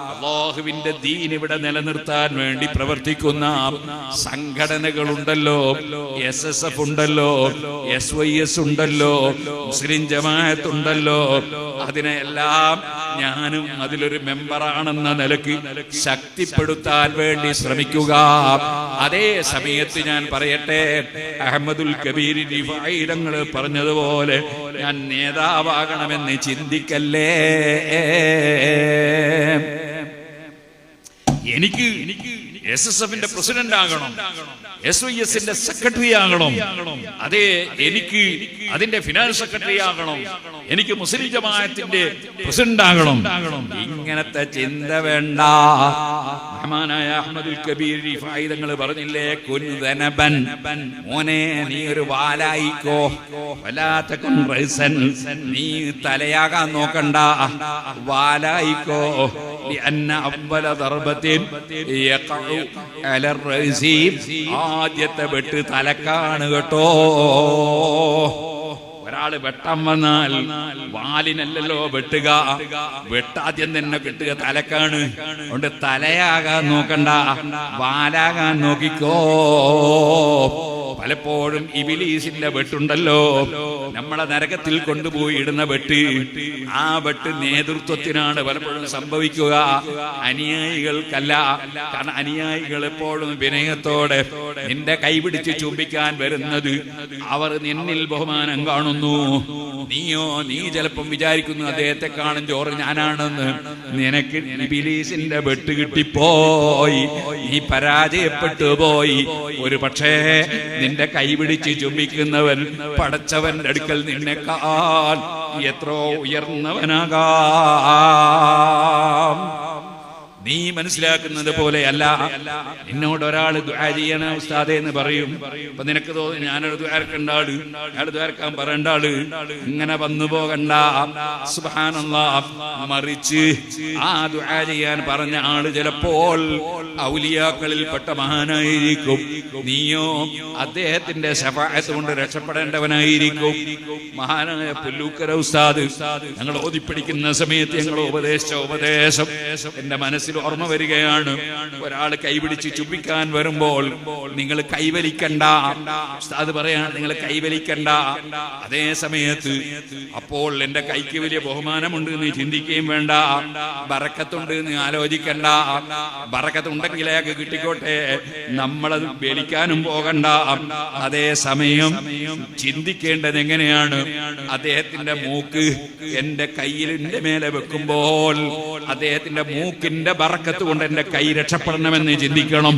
അല്ലാഹുവിന്റെ ദീൻ ഇവിടെ നിലനിർത്താൻ വേണ്ടി പ്രവർത്തിക്കുന്ന സംഘടനകളുണ്ടല്ലോ, SSF ഉണ്ടല്ലോ, SYS ഉണ്ടല്ലോ, മുസ്ലിം ജമാഅത്ത് ഉണ്ടല്ലോ, അതിനെല്ലാം ഞാനും അതിലൊരു മെമ്പറാണെന്ന നിലയ്ക്ക് ശക്തിപ്പെടുത്താൻ വേണ്ടി ശ്രമിക്കുക. അതേ സമയത്ത് ഞാൻ പറയട്ടെ, അഹമ്മദുൽ കബീർ റിഫായി തങ്ങൾ പറഞ്ഞതുപോലെ ഞാൻ നേതാവാകണമെന്ന് ചിന്തിക്കല്ലേ. എനിക്ക് SSFന്റെ പ്രസിഡന്റ് ആകണം, SYSന്റെ സെക്രട്ടറി ആകണം, അതെ എനിക്ക് അതിന്റെ ഫിനാൻസ് സെക്രട്ടറി ആകണം, എനിക്ക് മുസ്ലിം ജമാഅത്തിന്റെ പ്രസിഡന്റ് ആകണം. ഇങ്ങനത്തെ ചിന്ത വേണ്ട. റഹ്മാനായ അഹ്മദുൽ കബീർ റിഫായി തങ്ങൾ പറഞ്ഞില്ലേ, കുൻദനബൻ, മോനെ നീ ഒരു വാലായിക്കോ, വലാതകുൻ റൈസൻ, നീ തലയാകാൻ നോക്കണ്ട, വാലായിക്കോ. ലിഅന്ന അവ്വല ദർബത്തിൻ യഖഉ അല റൈസി, ആദ്യത്തെ വെട്ട് തലക്കാണ് കേട്ടോ. ഒരാള് വെട്ടാൻ വന്നാൽ വാലിനല്ലല്ലോ വെട്ടുക, വെട്ടാദ്യം തന്നെ കിട്ടുക തലക്കാണ്. അതുകൊണ്ട് തലയാകാൻ നോക്കണ്ട, വാലാകാൻ നോക്കിക്കോ. പലപ്പോഴും ഇബ്ലീസിന്റെ വെട്ടുണ്ടല്ലോ, നമ്മളെ നരകത്തിൽ കൊണ്ടുപോയി ഇടുന്ന വെട്ട്, ആ വെട്ട് നേതൃത്വത്തിനാണ് പലപ്പോഴും സംഭവിക്കുക, അനുയായികൾക്കല്ല. കാരണം അനുയായികൾ എപ്പോഴും വിനയത്തോടെ നിന്റെ കൈപിടിച്ച് ചുംബിക്കാൻ വരുന്നത് അവർ നിന്നിൽ ബഹുമാനം കാണുന്നു. നീ ചിലപ്പം വിചാരിക്കുന്നു അദ്ദേഹത്തെ കാണും ചോറ് ഞാനാണെന്ന്. നിനക്ക് ഇബ്ലീസിന്റെ വെട്ട് കിട്ടിപ്പോയി, നീ പരാജയപ്പെട്ടു പോയി. ഒരു പക്ഷേ നിന്റെ കൈപിടിച്ച് ചുംബിക്കുന്നവൻ പടച്ചവന്റെ അടുക്കൽ നിന്നെക്കാൾ എത്രയോ ഉയർന്നവനാകാം. നീ മനസ്സിലാക്കുന്നത് പോലെയല്ല. നിന്നോട് ഒരാൾ ദുആ ചെയ്യണ ഉസ്താദേ എന്ന് പറയും. അപ്പൊ നിനക്ക് തോന്നും ഞാനൊരു ദുആർക്കേണ്ട ആള്, അയാൾ ദുആർക്കാൻ പറയേണ്ട ആള്, ഇങ്ങനെ വന്നു പോകണ്ട. സുബ്ഹാനല്ലാഹ്. മറിച്ച് ആ ദുആ ചെയ്യാൻ പറഞ്ഞ ആള് ചിലപ്പോൾ ഔലിയാക്കളിൽപ്പെട്ട മഹാനായിരിക്കും. നീയോ അദ്ദേഹത്തിന്റെ ശഫാഅത്ത് കൊണ്ട് രക്ഷപ്പെടേണ്ടവനായിരിക്കും. മഹാനായ പുല്ലൂക്കര ഉസ്താദ് ഞങ്ങൾ ഓതിപ്പിടിക്കുന്ന സമയത്ത് ഞങ്ങൾ ഉപദേശിച്ച ഉപദേശം എന്റെ മനസ്സിൽ ഓർമ്മ വരികയാണ്. ഒരാൾ കൈപിടിച്ച് ചുംബിക്കാൻ വരുമ്പോൾ നിങ്ങൾ കൈവലിക്കണ്ട. ഉസ്താദ് പറയാണ് നിങ്ങൾ കൈവലിക്കണ്ട. അതേ സമയത്ത് അപ്പോൾ എന്റെ കൈക്ക് വലിയ ബഹുമാനമുണ്ട് എന്ന് ചിന്തിക്കുകയും വേണ്ട, ബറക്കത്തുണ്ട് എന്ന് ആലോചിക്കണ്ട. ബറക്കത്ത് ഉണ്ടെങ്കിൽ അയാൾക്ക് കിട്ടിക്കോട്ടെ, നമ്മളത് വലിക്കാനും പോകണ്ട. അതേ സമയം ചിന്തിക്കേണ്ടത് എങ്ങനെയാണ്, അദ്ദേഹത്തിന്റെ മൂക്ക് എന്റെ കയ്യിലിന്റെ മേലെ വെക്കുമ്പോൾ അദ്ദേഹത്തിന്റെ മൂക്കിന്റെ ബറക്കത്ത് കൊണ്ട് എന്റെ കൈ രക്ഷപ്പെടണമെന്ന് ചിന്തിക്കണം.